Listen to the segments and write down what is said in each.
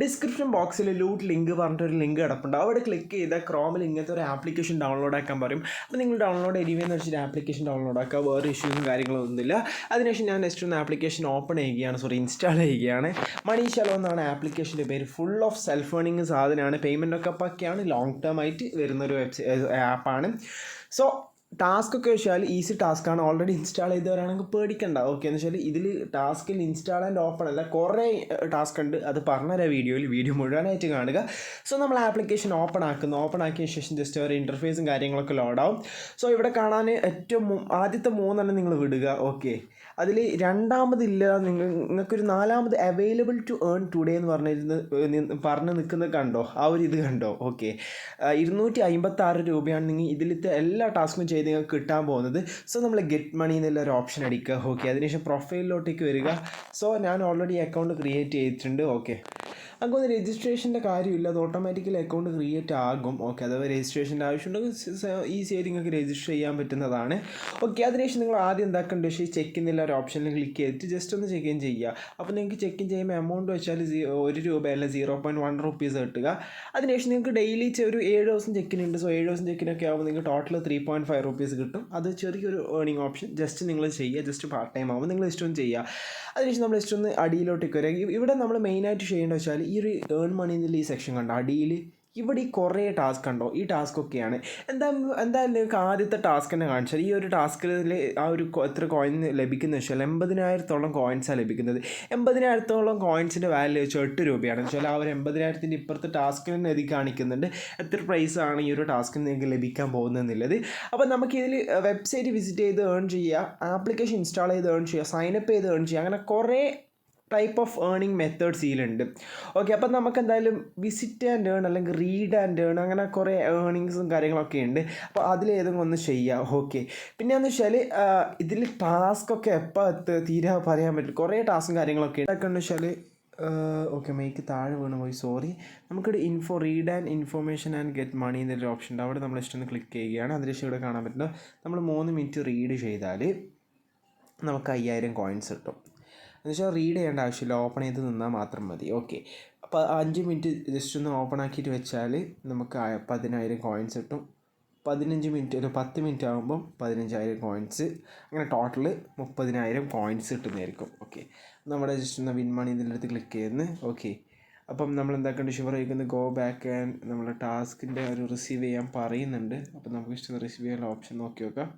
Description ബോക്സിൽ loot link പറഞ്ഞിട്ടൊരു link കിടപ്പുണ്ട്. അവിടെ ക്ലിക്ക് ചെയ്താൽ ക്രോമിൽ ഇങ്ങനത്തെ ഒരു ആപ്ലിക്കേഷൻ ഡൗൺലോഡ് ആക്കാൻ പറയും. അപ്പോൾ നിങ്ങൾ ഡൗൺലോഡ് ചെയ്യുമെന്ന് വെച്ചിട്ട് ആപ്ലിക്കേഷൻ ഡൗൺലോഡ് ആക്കുക. വേറെ ഇഷ്യൂസും കാര്യങ്ങളൊന്നുമില്ല. അതിനുശേഷം ഞാൻ നെക്സ്റ്റ് ഒന്ന് ആപ്ലിക്കേഷൻ ഓപ്പൺ ചെയ്യുകയാണ്, ഇൻസ്റ്റാൾ ചെയ്യുകയാണ്. മണി ഷലോ എന്നാണ് ആപ്ലിക്കേഷൻ്റെ പേര്. ഫുൾ ഓഫ് സെൽഫ് ഏണിങ് സാധനമാണ്. പേയ്മെൻറ്റൊക്കെ പക്കയാണ്. ലോങ് ടേം ആയിട്ട് വരുന്നൊരു ആപ്പാണ്. സോ ടാസ്കൊക്കെ വെച്ചാൽ ഈസി ടാസ്ക്കാണ്. ഓൾറെഡി ഇൻസ്റ്റാൾ ചെയ്തവരാണെങ്കിൽ പേടിക്കണ്ട. ഓക്കെ എന്ന് വെച്ചാൽ ഇതിൽ ടാസ്കിൽ ഇൻസ്റ്റാൾ ആൻഡ് ഓപ്പൺ അല്ല, കുറേ ടാസ്ക് ഉണ്ട്. അത് പറഞ്ഞുതരാം വീഡിയോ മുഴുവനായിട്ട് കാണുക. സോ നമ്മൾ ആപ്ലിക്കേഷൻ ഓപ്പൺ ആക്കിയ ശേഷം ജസ്റ്റ് ഒരു ഇൻ്റർഫേസും കാര്യങ്ങളൊക്കെ ലോഡാവും. സോ ഇവിടെ കാണാൻ ആദ്യത്തെ 3 നിങ്ങൾ വിടുക. ഓക്കെ, അതിൽ രണ്ടാമതില്ല, നിങ്ങൾക്കൊരു 4ാമത് അവൈലബിൾ ടു ഏൺ ടുഡേ എന്ന് പറഞ്ഞ് നിൽക്കുന്നത് കണ്ടോ? ആ ഒരു ഇത് കണ്ടോ? ഓക്കെ, 256 രൂപയാണ് നിങ്ങൾ ഇതിലത്തെ എല്ലാ ടാസ്കും ചെയ്ത് നിങ്ങൾക്ക് കിട്ടാൻ പോകുന്നത്. സോ നമ്മൾ ഗെറ്റ് മണി എന്നുള്ള ഒരു ഓപ്ഷൻ അടിക്കുക. ഓക്കെ, അതിനുശേഷം പ്രൊഫൈലിലോട്ടേക്ക് വരിക. സോ ഞാൻ ഓൾറെഡി അക്കൗണ്ട് ക്രിയേറ്റ് ചെയ്തിട്ടുണ്ട്. ഓക്കെ, അങ്ങനെ രജിസ്ട്രേഷൻ്റെ കാര്യമില്ല, അത് ഓട്ടോമാറ്റിക്കലി അക്കൗണ്ട് ക്രിയേറ്റ് ആകും. ഓക്കെ, അഥവാ രജിസ്ട്രേഷൻ്റെ ആവശ്യമുണ്ടെങ്കിൽ ഈസി ആയിട്ട് നിങ്ങൾക്ക് രജിസ്റ്റർ ചെയ്യാൻ പറ്റുന്നതാണ്. ഓക്കെ, അതിനുശേഷം നിങ്ങൾ ആദ്യം എന്താക്കേണ്ടത് വെച്ചാൽ ചെക്ക് എന്നുള്ള ഒരു ഓപ്ഷനിൽ ക്ലിക്ക് ചെയ്തിട്ട് ജസ്റ്റ് ഒന്ന് ചെക്ക് ഇൻ ചെയ്യുക. അപ്പോൾ നിങ്ങൾക്ക് ചെക്ക് ഇൻ ചെയ്യുമ്പോൾ എമൗണ്ട് വെച്ചാൽ 1 രൂപ അല്ല 0.1 റുപ്പീസ് കിട്ടുക. അതിനുശേഷം നിങ്ങൾക്ക് ഡെയിലി ഒരു 7 ദിവസം ചെക്കിനുണ്ട്. സോ 7 ദിവസം ചെക്കിനൊക്കെ ആകുമ്പോൾ നിങ്ങൾക്ക് ടോട്ടൽ 3.5 റുപ്പീസ് കിട്ടും. അത് ചെറിയൊരു ഏർണിംഗ് ഓപ്ഷൻ. ജസ്റ്റ് നിങ്ങൾ ചെയ്യുക, ജസ്റ്റ് പാർട്ട് ടൈം ആകുമ്പോൾ നിങ്ങൾ ജസ്റ്റ് ഒന്ന് ചെയ്യുക. അതിനുശേഷം നമ്മൾ ജസ്റ്റ് ഒന്ന് അടിയിലോട്ടേക്ക് വരിക. ഇവിടെ നമ്മൾ മെയിനായിട്ട് ചെയ്യേണ്ടത് വെച്ചാൽ ഈ ഒരു ഏൺ മണി എന്നുള്ള ഈ സെക്ഷൻ കണ്ടോ, അടിയിൽ ഇവിടെ ഈ കുറേ ടാസ്ക് ഉണ്ടോ? ഈ ടാസ്കൊക്കെയാണ്. എന്തായാലും നിങ്ങൾക്ക് ആദ്യത്തെ ടാസ്ക് തന്നെ കാണിച്ചാൽ ഈ ഒരു ടാസ്കിൽ ആ ഒരു എത്ര കോയിൻ ലഭിക്കുന്നത് വെച്ചാൽ 80,000-ഓളം കോയിൻസാണ് ലഭിക്കുന്നത്. 80,000-ഓളം കോയിൻസിൻ്റെ വാല്യൂ വെച്ചാൽ 8 രൂപയാണ് വെച്ചാൽ ആ ഒരു 80,000-ൻ്റെ ഇപ്പുറത്തെ ടാസ്കിൽ തന്നെ എതി കാണിക്കുന്നുണ്ട് എത്ര പ്രൈസാണ് ഈ ഒരു ടാസ്കിന് നിങ്ങൾക്ക് ലഭിക്കാൻ പോകുന്നതെന്നുള്ളത്. അപ്പോൾ നമുക്കിതിൽ വെബ്സൈറ്റ് വിസിറ്റ് ചെയ്ത് ഏൺ ചെയ്യുക, ആപ്ലിക്കേഷൻ ഇൻസ്റ്റാൾ ചെയ്ത് ഏൺ ചെയ്യുക, സൈനപ്പ് ചെയ്ത് ഏൺ ചെയ്യുക, അങ്ങനെ കുറേ ടൈപ്പ് ഓഫ് ഏണിംഗ് മെത്തേഡ്സ് ഇതിലുണ്ട്. ഓക്കെ, അപ്പം നമുക്ക് എന്തായാലും വിസിറ്റ് ആൻഡ് ഏൺ അല്ലെങ്കിൽ റീഡ് ആൻഡ് ഏൺ അങ്ങനെ കുറേ ഏണിങ്സും കാര്യങ്ങളൊക്കെ ഉണ്ട്. അപ്പോൾ അതിലേതെങ്കിലും ഒന്ന് ചെയ്യുക. ഓക്കെ, പിന്നെ എന്ന് വെച്ചാൽ ഇതിൽ ടാസ്കൊക്കെ എപ്പോൾ തീരെ പറയാൻ പറ്റും. കുറേ ടാസ്കും കാര്യങ്ങളൊക്കെ ഉണ്ട്. അതൊക്കെ എന്ന് വെച്ചാൽ ഓക്കെ, മൈക്ക് താഴെ വീണ് പോയി, സോറി. നമുക്കിവിടെ read and information and get money എന്നൊരു ഓപ്ഷൻ ഉണ്ട്. അവിടെ നമ്മൾ ഇഷ്ടം ക്ലിക്ക് ചെയ്യുകയാണ്. അതിനുശേഷം ഇവിടെ കാണാൻ പറ്റുന്നത് നമ്മൾ 3 മിനിറ്റ് റീഡ് ചെയ്താൽ നമുക്ക് 5000 കോയിൻസ് കിട്ടും. എന്നുവെച്ചാൽ റീഡ് ചെയ്യേണ്ട ആവശ്യമില്ല, ഓപ്പൺ ചെയ്ത് നിന്നാൽ മാത്രം മതി. ഓക്കെ, അപ്പോൾ 5 മിനിറ്റ് ജസ്റ്റ് ഒന്ന് ഓപ്പൺ ആക്കിയിട്ട് വെച്ചാൽ നമുക്ക് 10,000 കോയിൻസ് കിട്ടും. 15 മിനിറ്റ് ഒരു 10 മിനിറ്റ് ആകുമ്പം 15,000 കോയിൻസ്, അങ്ങനെ ടോട്ടൽ 30,000 കോയിൻസ് കിട്ടുന്നതായിരിക്കും. ഓക്കെ, നമ്മുടെ ജസ്റ്റ് ഒന്ന് വിൻ മണി ഇതിൻ്റെ ക്ലിക്ക് ചെയ്യുന്നത്. ഓക്കെ, അപ്പം നമ്മൾ എന്താക്കേണ്ടത് ഷുവർ കഴിക്കുന്നത് ഗോ ബാക്ക് ആൻഡ് നമ്മുടെ ടാസ്കിൻ്റെ ഒരു റിസീവ് ചെയ്യാൻ പറയുന്നുണ്ട്. അപ്പം നമുക്ക് ഇഷ്ടം റിസീവ് ചെയ്യാനുള്ള ഓപ്ഷൻ നോക്കി നോക്കാം.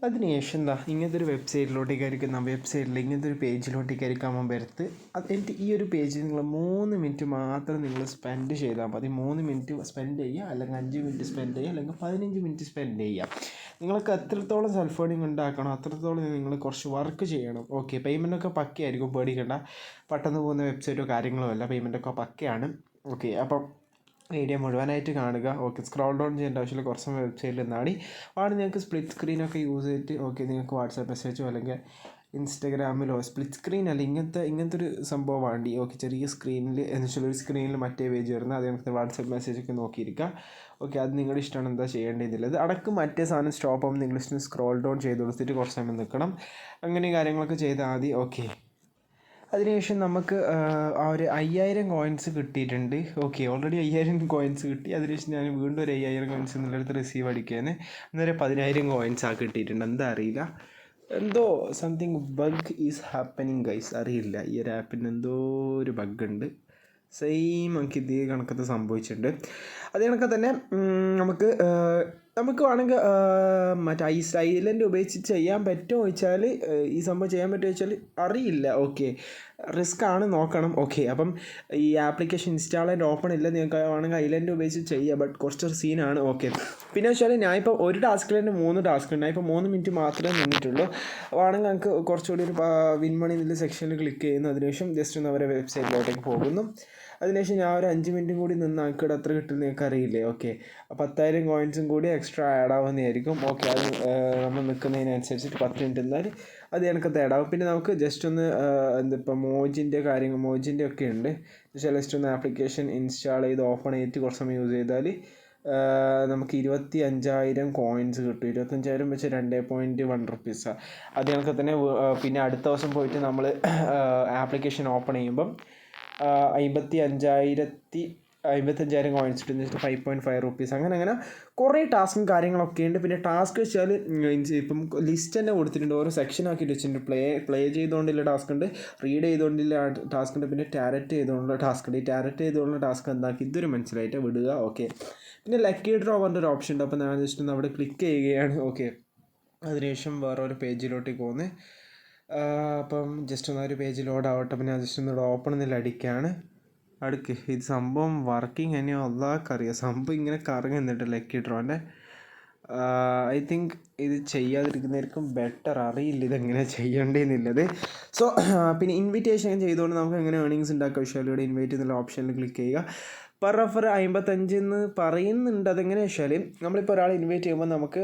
അതിനുശേഷം എന്താ ഇങ്ങനത്തെ ഒരു വെബ്സൈറ്റിലോട്ടേക്ക് ആയിരിക്കും, വെബ്സൈറ്റിൽ ഇങ്ങനത്തെ ഒരു പേജിലോട്ടേക്ക് ആയിരിക്കും നമ്മൾ വരുത്ത്. എന്നിട്ട് ഈ ഒരു പേജിൽ നിങ്ങൾ 3 മിനിറ്റ് മാത്രം നിങ്ങൾ സ്പെൻഡ് ചെയ്താൽ മതി. 3 മിനിറ്റ് സ്പെൻഡ് ചെയ്യുക, അല്ലെങ്കിൽ 5 മിനിറ്റ് സ്പെൻഡ് ചെയ്യുക, അല്ലെങ്കിൽ 15 മിനിറ്റ് സ്പെൻഡ് ചെയ്യുക. നിങ്ങൾക്ക് എത്രത്തോളം സെൽഫ് ഏണിംഗ് ഉണ്ടാക്കണം അത്രത്തോളം നിങ്ങൾ കുറച്ച് വർക്ക് ചെയ്യണം. ഓക്കെ, പേയ്മെൻറ്റൊക്കെ പക്കയായിരിക്കും, പേടിക്കണ്ട. പെട്ടെന്ന് പോകുന്ന വെബ്സൈറ്റോ കാര്യങ്ങളോ അല്ല, പേയ്മെൻറ്റൊക്കെ പക്കയാണ്. ഓക്കെ, അപ്പം വീഡിയോ മുഴുവനായിട്ട് കാണുക. ഓക്കെ, സ്ക്രോൾ ഡൗൺ ചെയ്യേണ്ട ആവശ്യമില്ല, കുറച്ച് വെബ്സൈറ്റിൽ നിന്നാണ് നിങ്ങൾക്ക് സ്പ്ലിറ്റ് സ്ക്രീനൊക്കെ യൂസ് ചെയ്തിട്ട് ഓക്കെ നിങ്ങൾക്ക് വാട്സാപ്പ് മെസ്സേജോ അല്ലെങ്കിൽ ഇൻസ്റ്റഗ്രാമിലോ സ്പ്ലിറ്റ് സ്ക്രീൻ അല്ല ഇങ്ങനത്തെ ഒരു സംഭവം വേണ്ടി. ഓക്കെ, ചെറിയ സ്ക്രീനിൽ എന്ന് വെച്ചാൽ ഒരു സ്ക്രീനിൽ മറ്റേ പേജ് വരുന്നത് അത് നിങ്ങൾക്ക് വാട്സാപ്പ് മെസ്സേജൊക്കെ നോക്കിയിരിക്കുക. ഓക്കെ, അത് നിങ്ങളുടെ ഇഷ്ടമാണ് എന്താ ചെയ്യേണ്ടതില്ലത്. അടക്കം മറ്റേ സാധനം സ്റ്റോപ്പ് ആകുമ്പോൾ നിങ്ങൾ ഇഷ്ടം സ്ക്രോൾ ഡൗൺ ചെയ്ത് കൊടുത്തിട്ട് കുറച്ച് സമയം നിൽക്കണം. അങ്ങനെ കാര്യങ്ങളൊക്കെ ചെയ്താൽ മതി. ഓക്കെ, അതിനുശേഷം നമുക്ക് ആ ഒരു 5000 കോയിൻസ് കിട്ടിയിട്ടുണ്ട്. ഓക്കെ, ഓൾറെഡി 5000 കോയിൻസ് കിട്ടി. അതിനുശേഷം ഞാൻ വീണ്ടും ഒരു 5000 കോയിൻസ് എന്നുള്ളടുത്ത് റിസീവ് അടിക്കുകയാണ്. അന്നേരം 10,000 കോയിൻസ് ആ കിട്ടിയിട്ടുണ്ട്. എന്താ അറിയില്ല, എന്തോ something bug is happening guys. അറിയില്ല, ഈ ഒരു ആപ്പിന് എന്തോ ഒരു ബഗ് ഉണ്ട്. സെയിം നമുക്ക് ഇതേ കണക്കത്ത് സംഭവിച്ചിട്ടുണ്ട്. അതേ കണക്കെ തന്നെ നമുക്ക് വേണമെങ്കിൽ മറ്റേ ഐലൻഡ് ഉപയോഗിച്ച് ചെയ്യാൻ പറ്റുമോ ചോദിച്ചാൽ ഈ സംഭവം ചെയ്യാൻ പറ്റുമോ ചോദിച്ചാൽ അറിയില്ല. ഓക്കെ, റിസ്ക് ആണ്, നോക്കണം. ഓക്കെ, അപ്പം ഈ ആപ്ലിക്കേഷൻ ഇൻസ്റ്റാൾ ആൻഡ് ഓപ്പൺ ഇല്ല, നിങ്ങൾക്ക് വേണമെങ്കിൽ ഐലൻഡ് ഉപയോഗിച്ച് ചെയ്യുക, ബട്ട് കുറച്ചൊരു സീനാണ്. ഓക്കെ, പിന്നെ വെച്ചാൽ ഞാനിപ്പോൾ ഒരു ടാസ്കിൽ തന്നെ 3 ടാസ്ക് ഉണ്ട്. ഞാനിപ്പോൾ 3 മിനിറ്റ് മാത്രമേ നിന്നിട്ടുള്ളൂ. വേണമെങ്കിൽ നമുക്ക് കുറച്ചുകൂടി ഒരു വിൻ മണി എന്നുള്ള സെക്ഷനിൽ ക്ലിക്ക് ചെയ്യുന്നു. അതിനുശേഷം ജസ്റ്റ് ഒന്ന് അവരെ വെബ്സൈറ്റിലോട്ടേക്ക് പോകുന്നു. അതിനുശേഷം ഞാൻ ഒരു 5 മിനിറ്റും കൂടി നിന്ന് ആക്കിയിട്ട് എത്ര കിട്ടും നിങ്ങൾക്ക് അറിയില്ലേ. ഓക്കെ, 10,000 കോയിൻസും കൂടി എക്സ്ട്രാ ആഡ് ആവുന്നതായിരിക്കും. ഓക്കെ, അത് നമ്മൾ നിൽക്കുന്നതിനനുസരിച്ചിട്ട് 10 മിനിറ്റ് എന്നാൽ അത് എനിക്കത് ആഡ് ആവും. പിന്നെ നമുക്ക് ജസ്റ്റ് ഒന്ന് ഇപ്പോൾ മോജിൻ്റെ ഒക്കെ ഉണ്ട്. ജസ്റ്റ് ഒന്ന് ആപ്ലിക്കേഷൻ ഇൻസ്റ്റാൾ ചെയ്ത് ഓപ്പൺ ചെയ്തിട്ട് കുറച്ച് സമയം യൂസ് ചെയ്താൽ നമുക്ക് 25,000 കോയിൻസ് കിട്ടും. 25,000 വെച്ച് 2.1 റുപ്പീസാണ്. അത് കണക്ക് തന്നെ പിന്നെ അടുത്ത ദിവസം പോയിട്ട് നമ്മൾ ആപ്ലിക്കേഷൻ ഓപ്പൺ ചെയ്യുമ്പം 55,000 കോയിൻസ് കിട്ടും. 5.5 റുപ്പീസ്. അങ്ങനെ കുറേ ടാസ്കും കാര്യങ്ങളൊക്കെ ഉണ്ട്. പിന്നെ ടാസ്ക് വെച്ചാൽ ഇപ്പം ലിസ്റ്റ് തന്നെ കൊടുത്തിട്ടുണ്ട്, ഓരോ സെക്ഷൻ ആക്കിയിട്ട് വെച്ചിട്ടുണ്ട്. പ്ലേ ചെയ്തുകൊണ്ടുള്ള ടാസ്ക് ഉണ്ട്, റീഡ് ചെയ്തുകൊണ്ടുള്ള ടാസ്ക് ഉണ്ട്, പിന്നെ ടാരറ്റ് ചെയ്തുകൊണ്ടുള്ള ടാസ്ക് ഉണ്ട്. ഈ ടാരറ്റ് ചെയ്തുകൊണ്ടുള്ള ടാസ്ക് എന്താക്കി ഇതൊരു മനസ്സിലായിട്ട് വിടുക. ഓക്കെ. പിന്നെ ലക്കി ഡ്രോ പറഞ്ഞൊരു ഓപ്ഷൻ ഉണ്ട്. അപ്പോൾ ഞാൻ ജസ്റ്റ് ഒന്ന് അവിടെ ക്ലിക്ക് ചെയ്യുകയാണ്. ഓക്കെ. അതിനുശേഷം വേറൊരു പേജിലോട്ടേക്ക് പോകുന്നത്. അപ്പം ജസ്റ്റ് ഒന്ന് ഒരു പേജ് ലോഡ് ആവട്ടെ. അപ്പം ഞാൻ ജസ്റ്റ് ഒന്ന് ഓപ്പൺ എന്നിൽ അടിക്കുകയാണ്. അടുക്ക് ഇത് സംഭവം വർക്കിംഗ് തന്നെയോ അല്ലാക്കറിയാം. സംഭവം ഇങ്ങനെ കറങ്ങുന്നുണ്ട് ലക്കി ഡ്രോൻ്റെ. ഐ തിങ്ക് ഇത് ചെയ്യാതിരിക്കുന്നതായിരിക്കും ബെറ്റർ. അറിയില്ല ഇതെങ്ങനെ ചെയ്യേണ്ടതെന്നുള്ളത്. സോ പിന്നെ ഇൻവിറ്റേഷൻ ചെയ്തുകൊണ്ട് നമുക്ക് എങ്ങനെ ഏർണിങ്സ് ഉണ്ടാക്കാം വെച്ചാൽ ഇവിടെ ഇൻവൈറ്റ് എന്നുള്ള ഓപ്ഷനിൽ ക്ലിക്ക് ചെയ്യുക. പെർ റെഫർ 55 എന്ന് പറയുന്നുണ്ട്. അതെങ്ങനെ വെച്ചാൽ നമ്മളിപ്പോൾ ഒരാളെ ഇൻവൈറ്റ് ചെയ്യുമ്പോൾ നമുക്ക്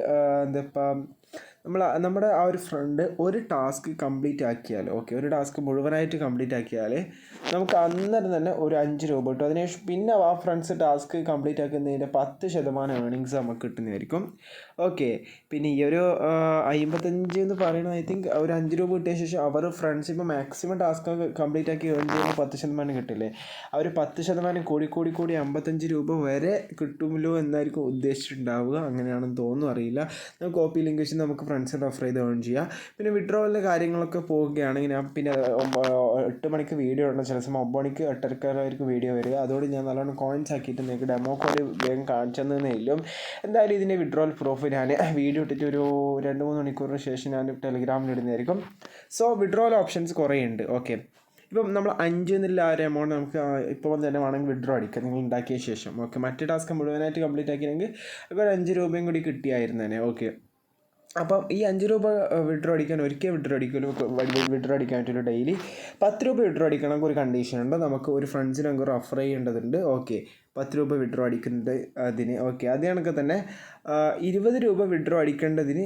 നമ്മുടെ ആ ഒരു ഫ്രണ്ട് ഒരു ടാസ്ക് കംപ്ലീറ്റ് ആക്കിയാൽ, ഓക്കെ, ഒരു ടാസ്ക് മുഴുവനായിട്ട് കംപ്ലീറ്റ് ആക്കിയാൽ നമുക്ക് അന്നേരം തന്നെ ഒരു 5 രൂപ കിട്ടും. അതിനുശേഷം പിന്നെ ആ ഫ്രണ്ട്സ് ടാസ്ക് കംപ്ലീറ്റ് ആക്കുന്നതിൻ്റെ 10% ഏർണിങ്സ് നമുക്ക് കിട്ടുന്നതായിരിക്കും. ഓക്കെ. പിന്നെ ഈ ഒരു 55 എന്ന് പറയുന്നത് ഐ തിങ്ക് ഒരു 5 രൂപ കിട്ടിയ ശേഷം അവർ ഫ്രണ്ട്സ് ഇപ്പോൾ മാക്സിമം ടാസ്ക് കംപ്ലീറ്റ് ആക്കി ഏൺ ചെയ്യുമ്പോൾ 10% കിട്ടില്ലേ. ആ ഒരു 10% കൂടി 55 രൂപ വരെ കിട്ടുമല്ലോ എന്നായിരിക്കും ഉദ്ദേശിച്ചിട്ടുണ്ടാവുക. അങ്ങനെയാണെന്ന് തോന്നുന്നു, അറിയില്ല. നമുക്ക് കോപ്പി ലിങ്ക് വെച്ച് നമുക്ക് ഫ്രണ്ട്സിന് റെഫർ ചെയ്ത് ഏൺ ചെയ്യുക. പിന്നെ വിഡ്രോവലിൻ്റെ കാര്യങ്ങളൊക്കെ പോവുകയാണെങ്കിൽ ഞാൻ പിന്നെ 8 മണിക്ക് വീഡിയോ ഇടണം. ചില സമയം 9 മണിക്ക് 8:30 വീഡിയോ വരിക. അതോടെ ഞാൻ നല്ലോണം കോയിൻസ് ആക്കിയിട്ട് നിങ്ങൾക്ക് ഡെമോ കോഡ് വേഗം കാണിച്ചു തന്നേലും. എന്തായാലും ഇതിൻ്റെ വിഡ്രോവൽ പ്രൂഫ് ഞാൻ വീഡിയോ ഇട്ടിട്ട് ഒരു 2-3 മണിക്കൂറിന് ശേഷം ഞാൻ ടെലിഗ്രാമിൽ ഇടുന്നതായിരിക്കും. സോ വിഡ്രോവൽ ഓപ്ഷൻസ് കുറേ ഉണ്ട്. ഓക്കെ. ഇപ്പം നമ്മൾ 5 എന്നുള്ള ആ ഒരു എമൗണ്ട് നമുക്ക് ഇപ്പോൾ തന്നെ വേണമെങ്കിൽ വിഡ്രോ അടിക്കാം നിങ്ങൾ ഉണ്ടാക്കിയ ശേഷം. ഓക്കെ. മറ്റേ ടാസ്ക് മുഴുവനായിട്ട് കംപ്ലീറ്റ് ആക്കിയെങ്കിൽ ഇപ്പോൾ 5 രൂപയും കൂടി കിട്ടിയായിരുന്നു തന്നെ. ഓക്കെ. അപ്പം ഈ 5 രൂപ വിഡ്രോ അടിക്കാൻ ഒരിക്കൽ വിഡ്രോ അടിക്കാൻ പറ്റുള്ളൂ. ഡെയിലി 10 രൂപ വിഡ്രോ അടിക്കണമെങ്കിൽ ഒരു കണ്ടീഷൻ ഉണ്ട്. നമുക്ക് ഒരു ഫ്രണ്ട്സിനെ നമുക്ക് റെഫർ ചെയ്യേണ്ടതുണ്ട്. ഓക്കെ. 10 രൂപ വിഡ്രോ അടിക്കുന്നുണ്ട് അതിന്. ഓക്കെ. അത് കണക്ക് തന്നെ 20 രൂപ വിഡ്രോ അടിക്കേണ്ടതിന്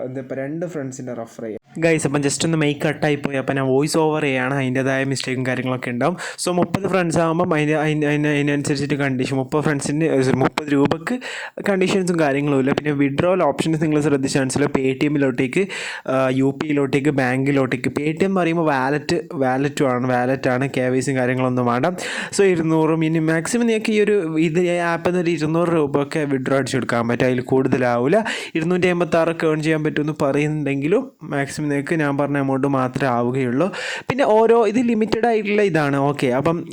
എന്താ ഇപ്പോൾ 2 ഫ്രണ്ട്സിൻ്റെ റെഫർ ചെയ്യുക. ഗൈസ്, അപ്പം ജസ്റ്റ് ഒന്ന് മെയ്ക്ക് കട്ടായി പോയി. അപ്പം ഞാൻ വോയിസ് ഓവർ ചെയ്യാണ്. അതിൻ്റേതായ മിസ്റ്റേക്കും കാര്യങ്ങളൊക്കെ ഉണ്ടാവും. സോ 30 ഫ്രണ്ട്സ് ആകുമ്പം അതിനനുസരിച്ചിട്ട് കണ്ടീഷൻ 30 ഫ്രണ്ട്സിൻ്റെ 30 രൂപക്ക് കണ്ടീഷൻസും കാര്യങ്ങളും ഇല്ല. പിന്നെ വിഡ്രോവൽ ഓപ്ഷൻസ് നിങ്ങൾ ശ്രദ്ധിച്ചാൽ മനസ്സിലാവും. പേടിഎമ്മിലോട്ടേക്ക്, UPയിലോട്ടേക്ക്, ബാങ്കിലോട്ടേക്ക്. പേടിഎം പറയുമ്പോൾ വാലറ്റാണ്. KYC കാര്യങ്ങളൊന്നും വേണ്ട. സോ 200 ഇനി മാക്സിമം നിങ്ങൾക്ക് ഈ ഒരു ആപ്പിൽ നിന്ന് 200 രൂപയൊക്കെ വിഡ്രോ അടിച്ചെടുക്കാൻ പറ്റും. അതിൽ കൂടുതലാവില്ല. 256 ഏൺ ചെയ്യാൻ പറ്റുമെന്ന് പറയുന്നുണ്ടെങ്കിലും മാക്സിമം നിങ്ങൾക്ക് ഞാൻ പറഞ്ഞ എമൗണ്ട് മാത്രമേ ആവുകയുള്ളൂ. പിന്നെ ഇത് ലിമിറ്റഡ് ആയിട്ടുള്ള ഇതാണ്. ഓക്കെ.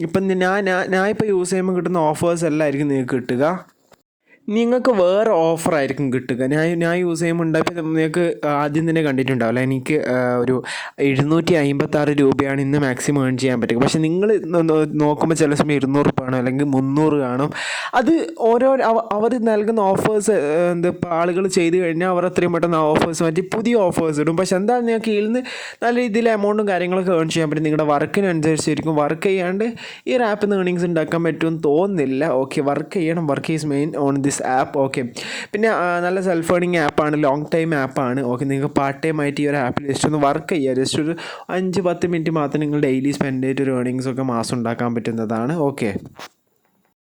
ഇപ്പം ഞാൻ ഇപ്പോൾ യൂസ് ചെയ്യുമ്പോൾ കിട്ടുന്ന ഓഫേഴ്സ് എല്ലാമായിരിക്കും നിങ്ങൾക്ക് കിട്ടുക. നിങ്ങൾക്ക് വേറെ ഓഫറായിരിക്കും കിട്ടുക. ഞാൻ യൂസ് ചെയ്യുമ്പോൾ ഉണ്ടായപ്പോൾ നിങ്ങൾക്ക് ആദ്യം തന്നെ കണ്ടിട്ടുണ്ടാവില്ല. എനിക്ക് ഒരു 756 രൂപയാണ് ഇന്ന് മാക്സിമം ഏൺ ചെയ്യാൻ പറ്റുക. പക്ഷേ നിങ്ങൾ നോക്കുമ്പോൾ ചില സമയം 200 കാണും, അല്ലെങ്കിൽ 300 കാണും. അത് അവർ നൽകുന്ന ഓഫേഴ്സ് ഇപ്പോൾ ആളുകൾ ചെയ്ത് കഴിഞ്ഞാൽ അവർ അത്രയും പെട്ടെന്ന് ഓഫേഴ്സ് മാറ്റി പുതിയ ഓഫേഴ്സ് ഇടും. പക്ഷേ എന്താണ് നിങ്ങൾക്ക് ഇതിൽ നിന്ന് നല്ല രീതിയിൽ എമൗണ്ടും കാര്യങ്ങളൊക്കെ ഏൺ ചെയ്യാൻ പറ്റും. നിങ്ങളുടെ വർക്കിനനുസരിച്ചായിരിക്കും. വർക്ക് ചെയ്യാണ്ട് ഈ ഒരു ആപ്പിൽ നിന്ന് ഏർണിങ്സ് ഉണ്ടാക്കാൻ പറ്റുമെന്ന് തോന്നുന്നില്ല. ഓക്കെ. വർക്ക് ചെയ്യണം. Work is main on this app. Okay. പിന്നെ നല്ല സെൽഫ് ഏർണിംഗ് ആപ്പാണ്, ലോങ് ടൈം ആപ്പാണ്. ഓക്കെ. നിങ്ങൾക്ക് പാർട്ട് ടൈം ആയിട്ട് ഈ ഒരു ആപ്പിൽ ജസ്റ്റ് ഒന്ന് വർക്ക് ചെയ്യുക. ജസ്റ്റ് ഒരു 5-10 മിനിറ്റ് മാത്രം നിങ്ങൾ ഡെയിലി സ്പെൻഡ് ചെയ്തിട്ട് ഒരു ഏർണിങ്സൊക്കെ മാസം ഉണ്ടാക്കാൻ പറ്റുന്നതാണ്. ഓക്കെ.